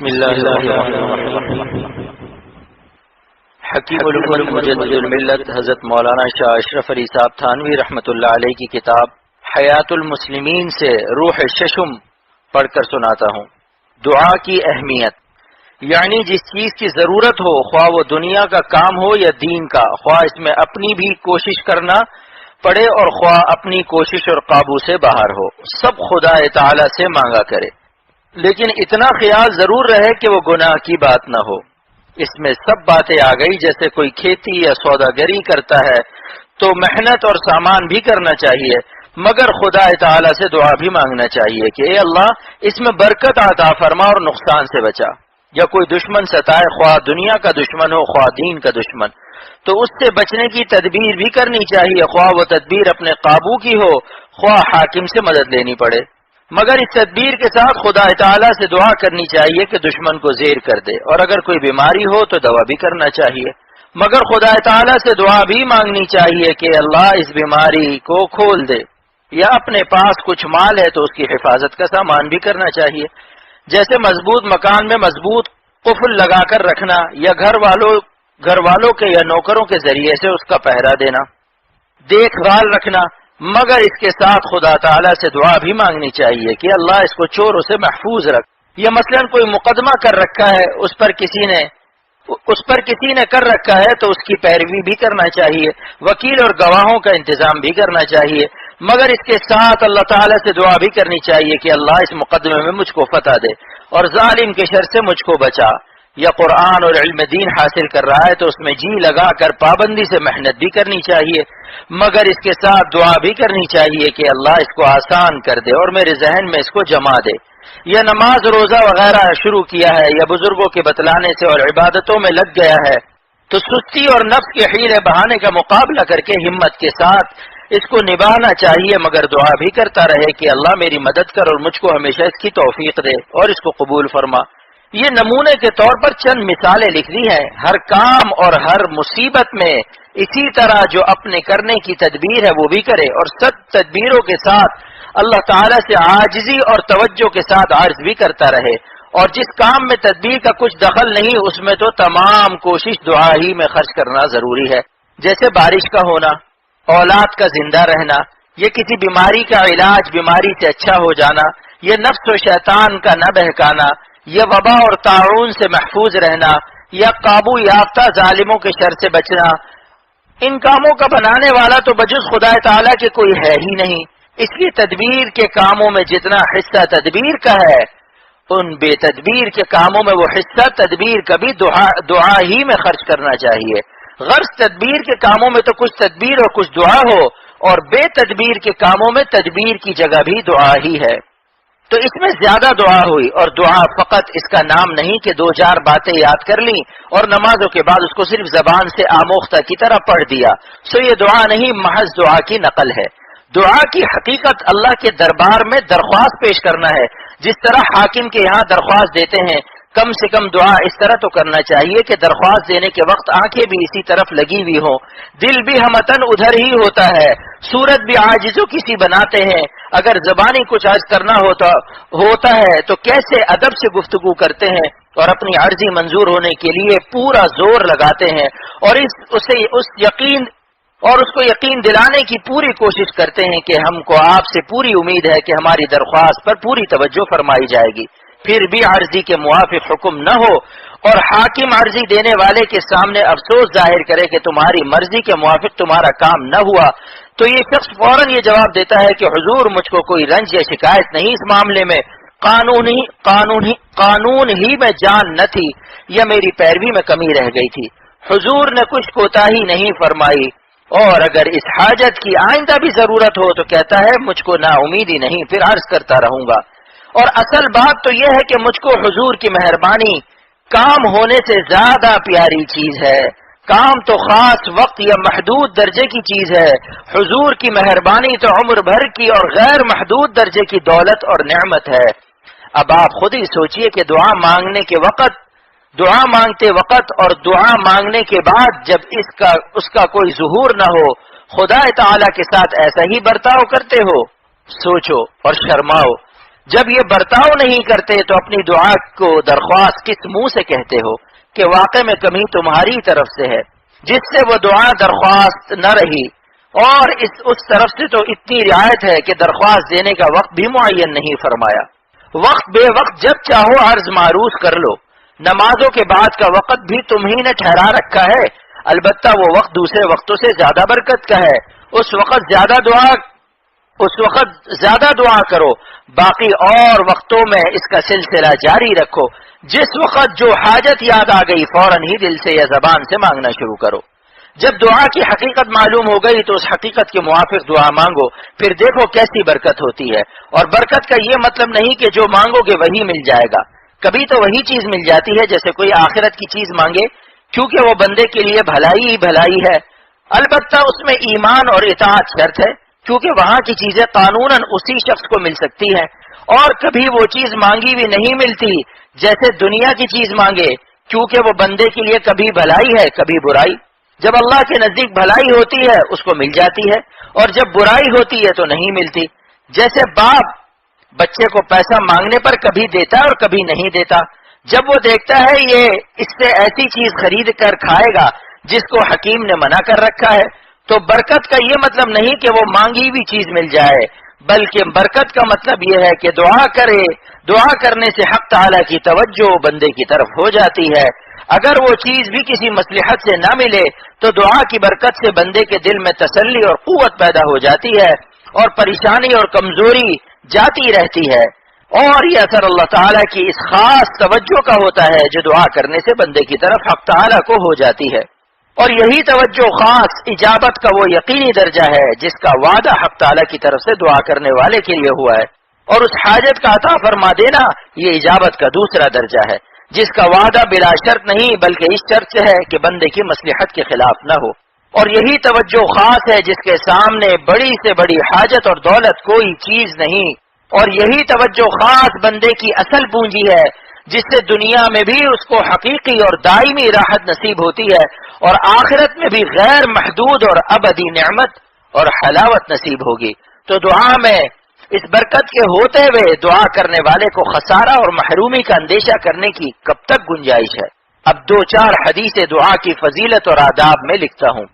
بسم اللہ الرحمن الرحیم۔ حکیم الامت مجدد الملت حضرت مولانا شاہ اشرف علی صاحب تھانوی رحمۃ اللہ علیہ کی کتاب حیات المسلمین سے روح ششم پڑھ کر سناتا ہوں۔ دعا کی اہمیت، یعنی جس چیز کی ضرورت ہو، خواہ وہ دنیا کا کام ہو یا دین کا، خواہ اس میں اپنی بھی کوشش کرنا پڑے اور خواہ اپنی کوشش اور قابو سے باہر ہو، سب خدا تعالی سے مانگا کرے، لیکن اتنا خیال ضرور رہے کہ وہ گناہ کی بات نہ ہو۔ اس میں سب باتیں آ گئی، جیسے کوئی کھیتی یا سوداگری کرتا ہے تو محنت اور سامان بھی کرنا چاہیے، مگر خدا تعالی سے دعا بھی مانگنا چاہیے کہ اے اللہ اس میں برکت عطا فرما اور نقصان سے بچا۔ یا کوئی دشمن ستائے، خواہ دنیا کا دشمن ہو خواہ دین کا دشمن، تو اس سے بچنے کی تدبیر بھی کرنی چاہیے، خواہ وہ تدبیر اپنے قابو کی ہو خواہ حاکم سے مدد لینی پڑے، مگر اس تدبیر کے ساتھ خدا تعالی سے دعا کرنی چاہیے کہ دشمن کو زیر کر دے، اور اگر کوئی بیماری ہو تو دوا بھی کرنا چاہیے، مگر خدا تعالی سے دعا بھی مانگنی چاہیے کہ اللہ اس بیماری کو کھول دے، یا اپنے پاس کچھ مال ہے تو اس کی حفاظت کا سامان بھی کرنا چاہیے، جیسے مضبوط مکان میں مضبوط قفل لگا کر رکھنا، یا گھر والوں کے یا نوکروں کے ذریعے سے اس کا پہرا دینا، دیکھ بھال رکھنا، مگر اس کے ساتھ خدا تعالی سے دعا بھی مانگنی چاہیے کہ اللہ اس کو چوروں سے محفوظ رکھ، یا مثلا کوئی مقدمہ کر رکھا ہے اس پر کسی نے کر رکھا ہے تو اس کی پیروی بھی کرنا چاہیے، وکیل اور گواہوں کا انتظام بھی کرنا چاہیے، مگر اس کے ساتھ اللہ تعالی سے دعا بھی کرنی چاہیے کہ اللہ اس مقدمے میں مجھ کو فتح دے اور ظالم کے شر سے مجھ کو بچا۔ یا قرآن اور علم دین حاصل کر رہا ہے تو اس میں جی لگا کر پابندی سے محنت بھی کرنی چاہیے، مگر اس کے ساتھ دعا بھی کرنی چاہیے کہ اللہ اس کو آسان کر دے اور میرے ذہن میں اس کو جما دے۔ یا نماز روزہ وغیرہ شروع کیا ہے یا بزرگوں کے بتلانے سے اور عبادتوں میں لگ گیا ہے تو سستی اور نفس کے حیلے بہانے کا مقابلہ کر کے ہمت کے ساتھ اس کو نبھانا چاہیے، مگر دعا بھی کرتا رہے کہ اللہ میری مدد کر اور مجھ کو ہمیشہ اس کی توفیق دے اور اس کو قبول فرما۔ یہ نمونے کے طور پر چند مثالیں لکھ دی ہیں، ہر کام اور ہر مصیبت میں اسی طرح جو اپنے کرنے کی تدبیر ہے وہ بھی کرے، اور سب تدبیروں کے ساتھ اللہ تعالی سے عاجزی اور توجہ کے ساتھ عرض بھی کرتا رہے، اور جس کام میں تدبیر کا کچھ دخل نہیں اس میں تو تمام کوشش دعا ہی میں خرچ کرنا ضروری ہے، جیسے بارش کا ہونا، اولاد کا زندہ رہنا، یا کسی بیماری کا علاج، بیماری سے اچھا ہو جانا، یا نفس و شیطان کا نہ بہکانا، یا وبا اور طاعون سے محفوظ رہنا، یا قابو یافتہ ظالموں کے شر سے بچنا۔ ان کاموں کا بنانے والا تو بجز خدا تعالیٰ کے کوئی ہے ہی نہیں، اس لیے تدبیر کے کاموں میں جتنا حصہ تدبیر کا ہے ان بے تدبیر کے کاموں میں وہ حصہ تدبیر کا بھی دعا ہی میں خرچ کرنا چاہیے۔ غرض تدبیر کے کاموں میں تو کچھ تدبیر اور کچھ دعا ہو، اور بے تدبیر کے کاموں میں تدبیر کی جگہ بھی دعا ہی ہے، تو اس میں زیادہ دعا ہوئی، اور دعا فقط اس کا نام نہیں کہ دو چار باتیں یاد کر لیں اور نمازوں کے بعد اس کو صرف زبان سے آموختہ کی طرح پڑھ دیا، سو یہ دعا نہیں، محض دعا کی نقل ہے۔ دعا کی حقیقت اللہ کے دربار میں درخواست پیش کرنا ہے، جس طرح حاکم کے یہاں درخواست دیتے ہیں، کم سے کم دعا اس طرح تو کرنا چاہیے کہ درخواست دینے کے وقت آنکھیں بھی اسی طرف لگی ہوئی ہوں، دل بھی ہمتن ادھر ہی ہوتا ہے، صورت بھی عاجزوں کسی بناتے ہیں، اگر زبانی کچھ عرض کرنا ہوتا ہے تو کیسے ادب سے گفتگو کرتے ہیں اور اپنی عرضی منظور ہونے کے لیے پورا زور لگاتے ہیں، اور اس کو یقین دلانے کی پوری کوشش کرتے ہیں کہ ہم کو آپ سے پوری امید ہے کہ ہماری درخواست پر پوری توجہ فرمائی جائے گی، پھر بھی عرضی کے موافق حکم نہ ہو اور حاکم عرضی دینے والے کے سامنے افسوس ظاہر کرے کہ تمہاری مرضی کے موافق تمہارا کام نہ ہوا، تو یہ شخص فوراً یہ جواب دیتا ہے کہ حضور مجھ کو کوئی رنج یا شکایت نہیں، اس معاملے میں قانون ہی میں جان نہ تھی یا میری پیروی میں کمی رہ گئی تھی، حضور نے کچھ کوتاہی نہیں فرمائی، اور اگر اس حاجت کی آئندہ بھی ضرورت ہو تو کہتا ہے مجھ کو نا امیدی نہیں، پھر عرض کرتا رہوں گا۔ اور اصل بات تو یہ ہے کہ مجھ کو حضور کی مہربانی کام ہونے سے زیادہ پیاری چیز ہے، کام تو خاص وقت یا محدود درجے کی چیز ہے، حضور کی مہربانی تو عمر بھر کی اور غیر محدود درجے کی دولت اور نعمت ہے۔ اب آپ خود ہی سوچئے کہ دعا مانگتے وقت اور دعا مانگنے کے بعد جب اس کا کوئی ظہور نہ ہو، خدا تعالی کے ساتھ ایسا ہی برتاؤ کرتے ہو؟ سوچو اور شرماؤ۔ جب یہ برتاؤ نہیں کرتے تو اپنی دعا کو درخواست کس منہ سے کہتے ہو کہ واقع میں کمی تمہاری طرف سے ہے، جس سے وہ دعا درخواست نہ رہی، اور اس طرف سے تو اتنی رعایت ہے کہ درخواست دینے کا وقت بھی معین نہیں فرمایا۔ وقت بے وقت جب چاہو عرض معروض کر لو، نمازوں کے بعد کا وقت بھی تم ہی نے ٹھہرا رکھا ہے، البتہ وہ وقت دوسرے وقتوں سے زیادہ برکت کا ہے، اس وقت زیادہ دعا کرو، باقی اور وقتوں میں اس کا سلسلہ جاری رکھو۔ جس وقت جو حاجت یاد آ گئی فوراً ہی دل سے یا زبان سے مانگنا شروع کرو۔ جب دعا کی حقیقت معلوم ہو گئی تو اس حقیقت کے موافق دعا مانگو، پھر دیکھو کیسی برکت ہوتی ہے۔ اور برکت کا یہ مطلب نہیں کہ جو مانگو گے وہی مل جائے گا، کبھی تو وہی چیز مل جاتی ہے جیسے کوئی آخرت کی چیز مانگے، کیونکہ وہ بندے کے لیے بھلائی ہی بھلائی ہے، البتہ اس میں ایمان اور اطاعت شرط ہے، کیونکہ وہاں کی چیزیں قانوناً اسی شخص کو مل سکتی ہیں، اور کبھی وہ چیز مانگی بھی نہیں ملتی جیسے دنیا کی چیز مانگے، کیونکہ وہ بندے کے لیے کبھی بھلائی ہے کبھی برائی۔ جب اللہ کے نزدیک بھلائی ہوتی ہے اس کو مل جاتی ہے، اور جب برائی ہوتی ہے تو نہیں ملتی۔ جیسے باپ بچے کو پیسہ مانگنے پر کبھی دیتا ہے اور کبھی نہیں دیتا، جب وہ دیکھتا ہے یہ اس سے ایسی چیز خرید کر کھائے گا جس کو حکیم نے منع کر رکھا ہے، تو برکت کا یہ مطلب نہیں کہ وہ مانگی ہوئی چیز مل جائے، بلکہ برکت کا مطلب یہ ہے کہ دعا کرے، دعا کرنے سے حق تعالی کی توجہ بندے کی طرف ہو جاتی ہے۔ اگر وہ چیز بھی کسی مصلحت سے نہ ملے تو دعا کی برکت سے بندے کے دل میں تسلی اور قوت پیدا ہو جاتی ہے، اور پریشانی اور کمزوری جاتی رہتی ہے، اور یہ اثر اللہ تعالیٰ کی اس خاص توجہ کا ہوتا ہے جو دعا کرنے سے بندے کی طرف حق تعالیٰ کو ہو جاتی ہے۔ اور یہی توجہ خاص اجابت کا وہ یقینی درجہ ہے جس کا وعدہ حق تعالیٰ کی طرف سے دعا کرنے والے کے لیے ہوا ہے، اور اس حاجت کا عطا فرما دینا یہ اجابت کا دوسرا درجہ ہے جس کا وعدہ بلا شرط نہیں بلکہ اس شرط سے ہے کہ بندے کی مصلحت کے خلاف نہ ہو، اور یہی توجہ خاص ہے جس کے سامنے بڑی سے بڑی حاجت اور دولت کوئی چیز نہیں، اور یہی توجہ خاص بندے کی اصل پونجی ہے جس سے دنیا میں بھی اس کو حقیقی اور دائمی راحت نصیب ہوتی ہے، اور آخرت میں بھی غیر محدود اور ابدی نعمت اور حلاوت نصیب ہوگی۔ تو دعا میں اس برکت کے ہوتے ہوئے دعا کرنے والے کو خسارہ اور محرومی کا اندیشہ کرنے کی کب تک گنجائش ہے؟ اب 2-4 حدیث دعا کی فضیلت اور آداب میں لکھتا ہوں۔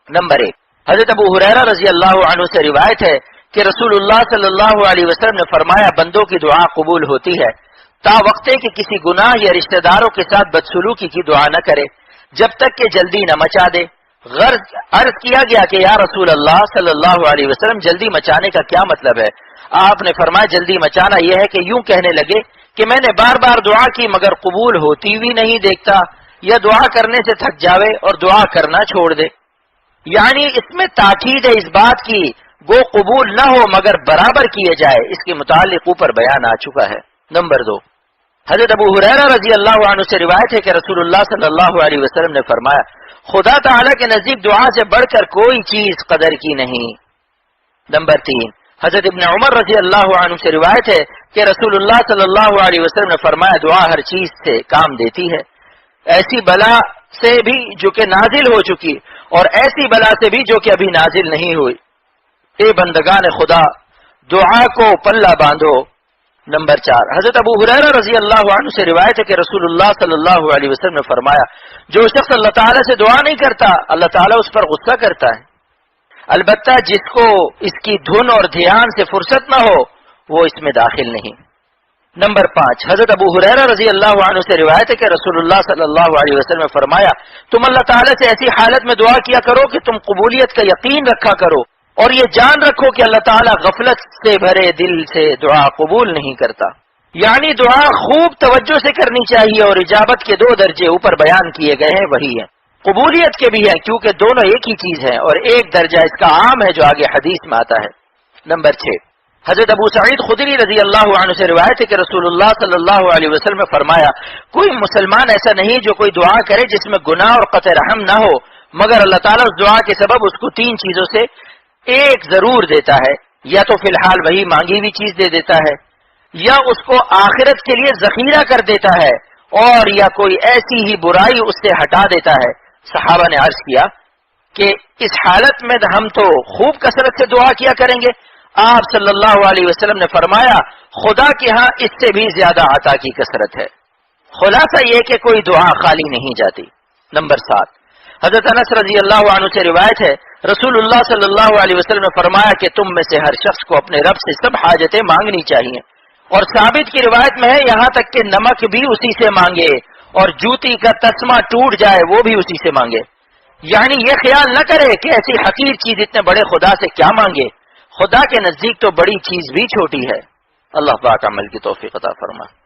نمبر 1، حضرت ابو ہریرہ رضی اللہ عنہ سے روایت ہے کہ رسول اللہ صلی اللہ علیہ وسلم نے فرمایا، بندوں کی دعا قبول ہوتی ہے تا وقتے کہ کسی گناہ یا رشتہ داروں کے ساتھ بدسلوکی کی دعا نہ کرے، جب تک کہ جلدی نہ مچا دے۔ عرض کیا گیا کہ یا رسول اللہ صلی اللہ علیہ وسلم جلدی مچانے کا کیا مطلب ہے؟ آپ نے فرمایا جلدی مچانا یہ ہے کہ یوں کہنے لگے کہ میں نے بار بار دعا کی مگر قبول ہوتی بھی نہیں دیکھتا، یا دعا کرنے سے تھک جاوے اور دعا کرنا چھوڑ دے، یعنی اس میں تاکید ہے اس بات کی گو قبول نہ ہو مگر برابر کیے جائے، اس کے متعلق اوپر بیان آ چکا ہے۔ نمبر 2، حضرت ابو ہریرہ رضی اللہ عنہ سے روایت ہے کہ رسول اللہ صلی اللہ علیہ وسلم نے فرمایا، خدا تعالی کے نزدیک دعا سے بڑھ کر کوئی چیز قدر کی نہیں۔ نمبر 3، حضرت ابن عمر رضی اللہ عنہ سے روایت ہے کہ رسول اللہ صلی اللہ علیہ وسلم نے فرمایا، دعا ہر چیز سے کام دیتی ہے، ایسی بلا سے بھی جو کہ نازل ہو چکی اور ایسی بلا سے بھی جو کہ ابھی نازل نہیں ہوئی۔ اے بندگان خدا، دعا کو پلہ باندھو۔ نمبر 4، حضرت ابو ہریرہ رضی اللہ عنہ سے روایت ہے کہ رسول اللہ صلی اللہ علیہ وسلم نے فرمایا، جو شخص اللہ تعالیٰ سے دعا نہیں کرتا اللہ تعالیٰ اس پر غصہ کرتا ہے، البتہ جس کو اس کی دھن اور دھیان سے فرصت نہ ہو وہ اس میں داخل نہیں۔ نمبر 5، حضرت ابو ہریرہ رضی اللہ عنہ سے روایت ہے کہ رسول اللہ صلی اللہ علیہ وسلم نے فرمایا، تم اللہ تعالیٰ سے ایسی حالت میں دعا کیا کرو کہ تم قبولیت کا یقین رکھا کرو، اور یہ جان رکھو کہ اللہ تعالیٰ غفلت سے بھرے دل سے دعا قبول نہیں کرتا۔ یعنی دعا خوب توجہ سے کرنی چاہیے، اور اجابت کے 2 درجے اوپر بیان کیے گئے ہیں وہی ہیں، قبولیت کے بھی ہیں کیونکہ دونوں ایک ہی چیز ہیں، اور ایک درجہ اس کا عام ہے جو آگے حدیث میں آتا ہے۔ نمبر 6، حضرت ابو سعید خدری رضی اللہ عنہ سے روایت ہے کہ رسول اللہ صلی اللہ علیہ وسلم نے فرمایا، کوئی مسلمان ایسا نہیں جو کوئی دعا کرے جس میں گناہ اور قطع رحم نہ ہو، مگر اللہ تعالیٰ اس دعا کے سبب اس کو 3 چیزوں سے ایک ضرور دیتا ہے، یا تو فی الحال وہی مانگی ہوئی چیز دے دیتا ہے، یا اس کو آخرت کے لیے ذخیرہ کر دیتا ہے، اور یا کوئی ایسی ہی برائی اس سے ہٹا دیتا ہے۔ صحابہ نے عرض کیا کہ اس حالت میں ہم تو خوب کثرت سے دعا کیا کریں گے، آپ صلی اللہ علیہ وسلم نے فرمایا خدا کے ہاں اس سے بھی زیادہ عطا کی کثرت ہے۔ خلاصہ یہ کہ کوئی دعا خالی نہیں جاتی۔ نمبر 7، حضرت انس رضی اللہ عنہ سے روایت ہے، رسول اللہ صلی اللہ علیہ وسلم نے فرمایا کہ تم میں سے ہر شخص کو اپنے رب سے سب حاجتیں مانگنی چاہیے، اور ثابت کی روایت میں ہے یہاں تک کہ نمک بھی اسی سے مانگے، اور جوتی کا تسمہ ٹوٹ جائے وہ بھی اسی سے مانگے۔ یعنی یہ خیال نہ کرے کہ ایسی حقیر چیز اتنے بڑے خدا سے کیا مانگے، خدا کے نزدیک تو بڑی چیز بھی چھوٹی ہے۔ اللہ پاک عمل کی توفیق عطا فرمائے۔